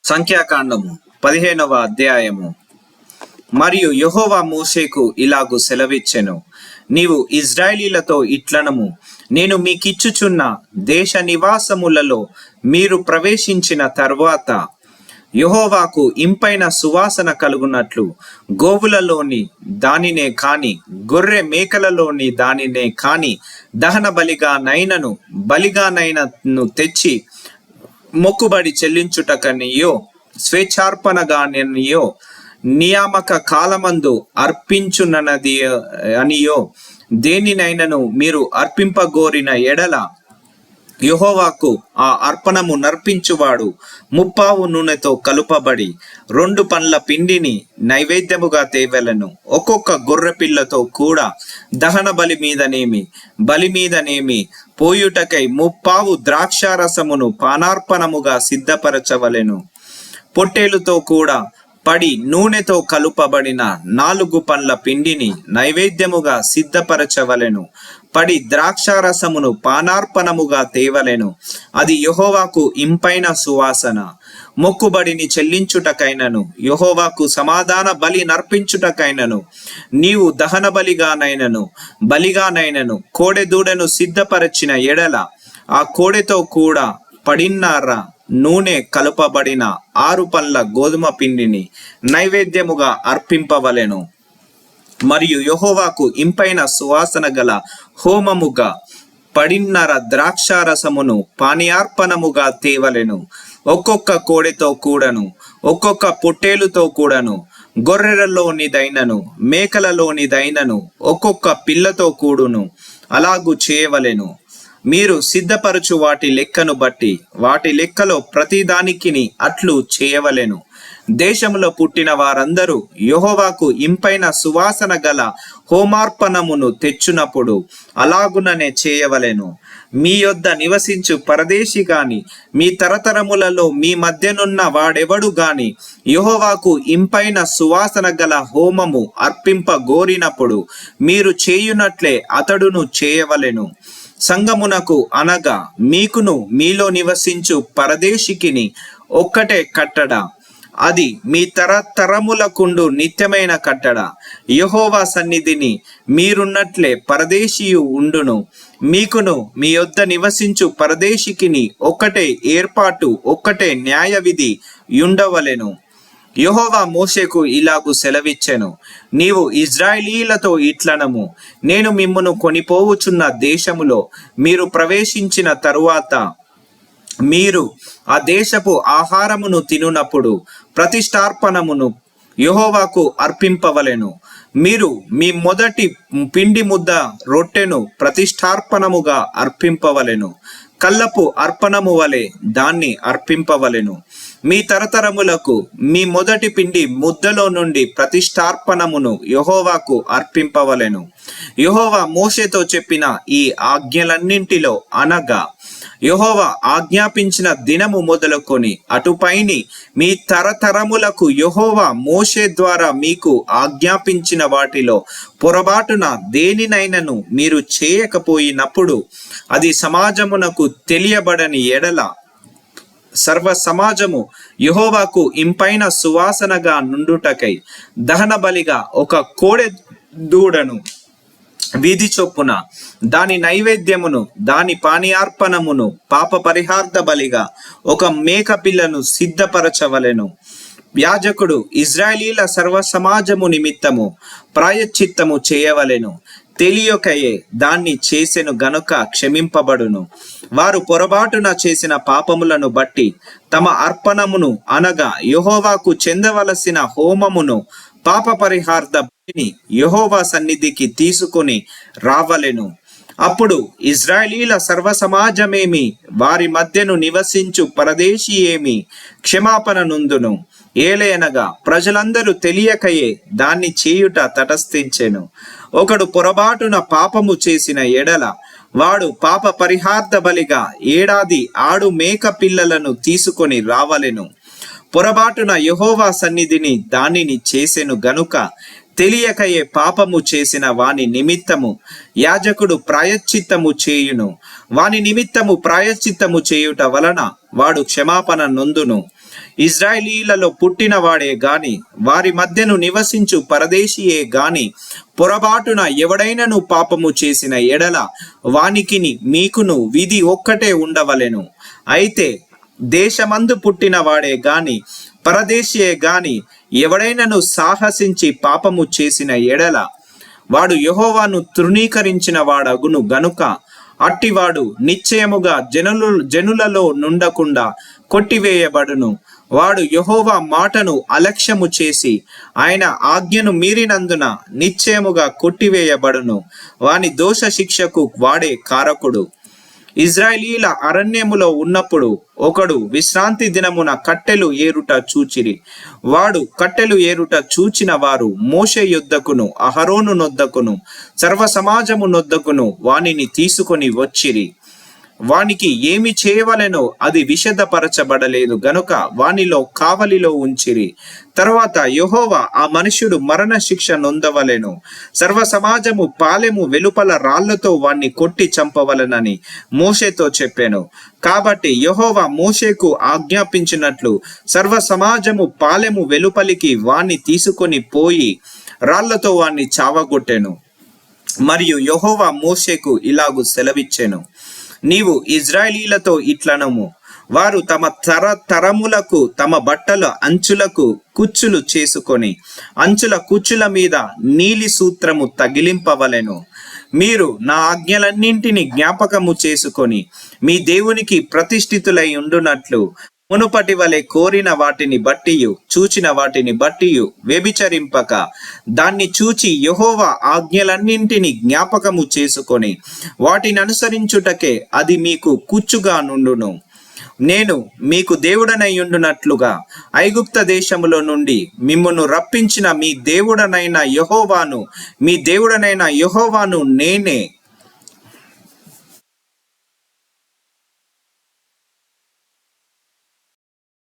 సంఖ్యాకాండము 15వ అధ్యాయము. మరియు యెహోవా మోషేకు ఇలాగు సెలవిచ్చెను, నీవు ఇజ్రాయేలీలతో ఇట్లనము, నేను మీకిచ్చుచున్న దేశ నివాసములలో మీరు ప్రవేశించిన తర్వాత యెహోవాకు ఇంపైన సువాసన కలుగునట్లు గోవులలోని దానినే కాని గొర్రె మేకలలోని దానినే కాని దహన బలిగానైనను తెచ్చి మొక్కుబడి చెల్లించుటకనియో స్వేచ్ఛార్పణగానియో నియామక కాలమందు అర్పించునది అనియో దేనినైనను మీరు అర్పింపగోరిన ఎడల యెహోవాకు ఆ అర్పణము నర్పించువాడు 30 నూనెతో కలుపబడి 2 పండ్ల పిండిని నైవేద్యముగా తేవెలను. ఒక్కొక్క గొర్రె పిల్లతో కూడా దహన బలి మీదనేమి పోయుటకై 30 ద్రాక్షారసమును పానార్పణముగా సిద్ధపరచవలెను. పొట్టేలుతో కూడా పడి నూనెతో కలుపబడిన 4 పండ్ల పిండిని నైవేద్యముగా సిద్ధపరచవలెను. పడి ద్రాక్షారసమును పానార్పణముగా తేవలెను. అది యెహోవాకు ఇంపైన సువాసన. మొక్కుబడిని చెల్లించుటకైనను యెహోవాకు సమాధాన బలి నర్పించుటకైనను నీవు దహన బలిగానైనను కోడెదూడను సిద్ధపరచిన ఎడల ఆ కోడెతో కూడా పడిన్నర నూనె కలుపబడిన 6 పండ్ల గోధుమ పిండిని నైవేద్యముగా అర్పింపవలెను. మరియు యెహోవాకు ఇంపైన సువాసన గల హోమముగా పడిన్నర ద్రాక్షారసమును పానీయార్పణముగా తేవలెను. ఒక్కొక్క కోడెతో కూడను ఒక్కొక్క పొట్టేలుతో కూడను గొర్రెలలోనిదైనను మేకలలోనిదైనను ఒక్కొక్క పిల్లతో కూడును అలాగు చేయవలెను. మీరు సిద్ధపరచు వాటి లెక్కను బట్టి వాటి లెక్కలో ప్రతిదానికిని అట్లు చేయవలెను. దేశంలో పుట్టిన వారందరూ యెహోవాకు ఇంపైన సువాసన గల హోమార్పణమును తెచ్చునప్పుడు అలాగుననే చేయవలెను. మీ యొద్ద నివసించు పరదేశి గాని మీ తరతరములలో మీ మధ్యనున్న వాడెవడు గాని యెహోవాకు ఇంపైన సువాసన గల హోమము అర్పింపగోరినప్పుడు మీరు చేయునట్లే అతడును చేయవలెను. సంగమునకు అనగా మీకును మీలో నివసించు పరదేశికిని ఒక్కటే కట్టడ, అది మీ తరతరములకుండు నిత్యమైన కట్టడ. యెహోవా సన్నిధిని మీరున్నట్లే పరదేశియు ఉండును. మీకును మీ యొద్ద నివసించు పరదేశికిని ఒక్కటే ఏర్పాటు ఒక్కటే న్యాయ విధి ఉండవలెను. యెహోవా మోషేకు ఇలాగు సెలవిచ్చెను, నీవు ఇజ్రాయేలీలతో ఇట్లనము, నేను మిమ్మును కొనిపోవుచున్న దేశములో మీరు ప్రవేశించిన తరువాత మీరు ఆ దేశపు ఆహారమును తినునప్పుడు ప్రతిష్టార్పణమును యెహోవాకు అర్పింపవలెను. మీరు మీ మొదటి పిండి ముద్ద రొట్టెను ప్రతిష్టార్పణముగా అర్పింపవలెను. కల్లపు అర్పణము వలె దాన్ని అర్పింపవలెను. మీ తరతరములకు మీ మొదటి పిండి ముద్దలో నుండి ప్రతిష్టార్పణమును యెహోవాకు అర్పింపవలెను. యెహోవా మోషేతో చెప్పిన ఈ ఆజ్ఞలన్నింటిలో అనగా యెహోవా ఆజ్ఞాపించిన దినము మొదలుకొని అటుపైని మీ తరతరములకు యెహోవా మోషే ద్వారా మీకు ఆజ్ఞాపించిన వాటిలో పొరబాటున దేనినైనను మీరు చేయకపోయినప్పుడు అది సమాజమునకు తెలియబడని ఎడల సర్వ సమాజము యెహోవాకు ఇంపైన సువాసనగా నుండుటకై దహన బలిగా ఒక కోడె దూడను వీధి చొప్పున దాని నైవేద్యమును దాని పానీయార్పణమును పాప పరిహార్థ బలిగా ఒక మేక పిల్లను సిద్ధపరచవలెను. యాజకుడు ఇజ్రాయేలీల సర్వ సమాజము నిమిత్తము ప్రాయశ్చిత్తము చేయవలెను. తెలియకయే దాన్ని చేసెను గనుక క్షమింపబడును. వారు పొరబాటున చేసిన పాపములను బట్టి తమ అర్పణమును అనగా యెహోవాకు చెందవలసిన హోమమును పాప పరిహార్థ బలిని యెహోవా సన్నిధికి తీసుకొని రావలెను. అప్పుడు ఇజ్రాయేలీల సర్వ సమాజమేమి వారి మధ్యను నివసించు పరదేశి ఏమి క్షమాపణ నొందును. ఏలయనగా ప్రజలందరూ తెలియకయే దాన్ని చేయుట తటస్థించెను. ఒకడు పొరబాటున పాపము చేసిన ఎడల వాడు పాప పరిహార్థ బలిగా ఏడాది ఆడు మేక పిల్లలను తీసుకొని రావలెను. పొరబాటున యెహోవా సన్నిధిని దానిని చేసెను గనుక తెలియకయే పాపము చేసిన వాని నిమిత్తము యాజకుడు ప్రాయశ్చిత్తము చేయును. వాని నిమిత్తము ప్రాయశ్చిత్తము చేయుట వలన వాడు క్షమాపణ నొందును. ఇజ్రాయేలీలలో పుట్టిన వాడే గాని వారి మధ్యను నివసించు పరదేశీయే గాని పొరబాటున ఎవడైనను పాపము చేసిన ఎడల వానికిని మీకును విధి ఒక్కటే ఉండవలెను. అయితే దేశమందు పుట్టిన వాడే గాని పరదేశీయే గాని ఎవడైనను సాహసించి పాపము చేసిన ఎడల వాడు యెహోవాను తృణీకరించిన వాడగును గనుక అట్టివాడు నిశ్చయముగా జనులలో నుండకుండా కొట్టివేయబడును. వాడు యెహోవా మాటను అలక్ష్యము చేసి ఆయన ఆజ్ఞను మీరినందున నిశ్చయముగా కొట్టివేయబడును. వాని దోష శిక్షకు వాడే కారకుడు. ఇజ్రాయేలీల అరణ్యములో ఉన్నప్పుడు ఒకడు విశ్రాంతి దినమున కట్టెలు ఏరుట చూచిరి. వాడు కట్టెలు ఏరుట చూచిన వారు మోషే యొద్దకును అహరోను నొద్దకును సర్వ సమాజము నొద్దకును వానిని తీసుకొని వచ్చిరి. వానికి ఏమి చేయవలెనో అది విషదపరచబడలేదు గనుక వానిలో కావలిలో ఉంచిరి. తరువాత యెహోవా ఆ మనుష్యుడు మరణ శిక్ష నొందవలెను, సర్వ సమాజము పాలెము వెలుపల రాళ్లతో వాణ్ణి కొట్టి చంపవలెనని మోషేతో చెప్పాను. కాబట్టి యెహోవా మోషేకు ఆజ్ఞాపించినట్లు సర్వ సమాజము పాలెము వెలుపలికి వాణ్ణి తీసుకొని పోయి రాళ్లతో వాణ్ణి చావగొట్టెను. మరియు యెహోవా మోషేకు ఇలాగు సెలవిచ్చెను, నీవు ఇజ్రాయేలీలతో ఇట్లనము, వారు తమ తరములకు తమ బట్టల అంచులకు కుచ్చులు చేసుకొని అంచుల కుచ్చుల మీద నీలి సూత్రము తగిలింపవలెను. మీరు నా ఆజ్ఞలన్నింటినీ జ్ఞాపకము చేసుకొని మీ దేవునికి ప్రతిష్ఠితులై ఉండునట్లు మునుపటి వలె కోరిన వాటిని బట్టియు చూచిన వాటిని బట్టియు వ్యభిచరింపక దాన్ని చూచి యెహోవా ఆజ్ఞలన్నింటినీ జ్ఞాపకము చేసుకొని వాటిని అనుసరించుటకే అది మీకు కుచ్చుగా నుండును. నేను మీకు దేవుడనై ఉండునట్లుగా ఐగుప్త దేశములో నుండి మిమ్మును రప్పించిన మీ దేవుడనైన యెహోవాను నేనే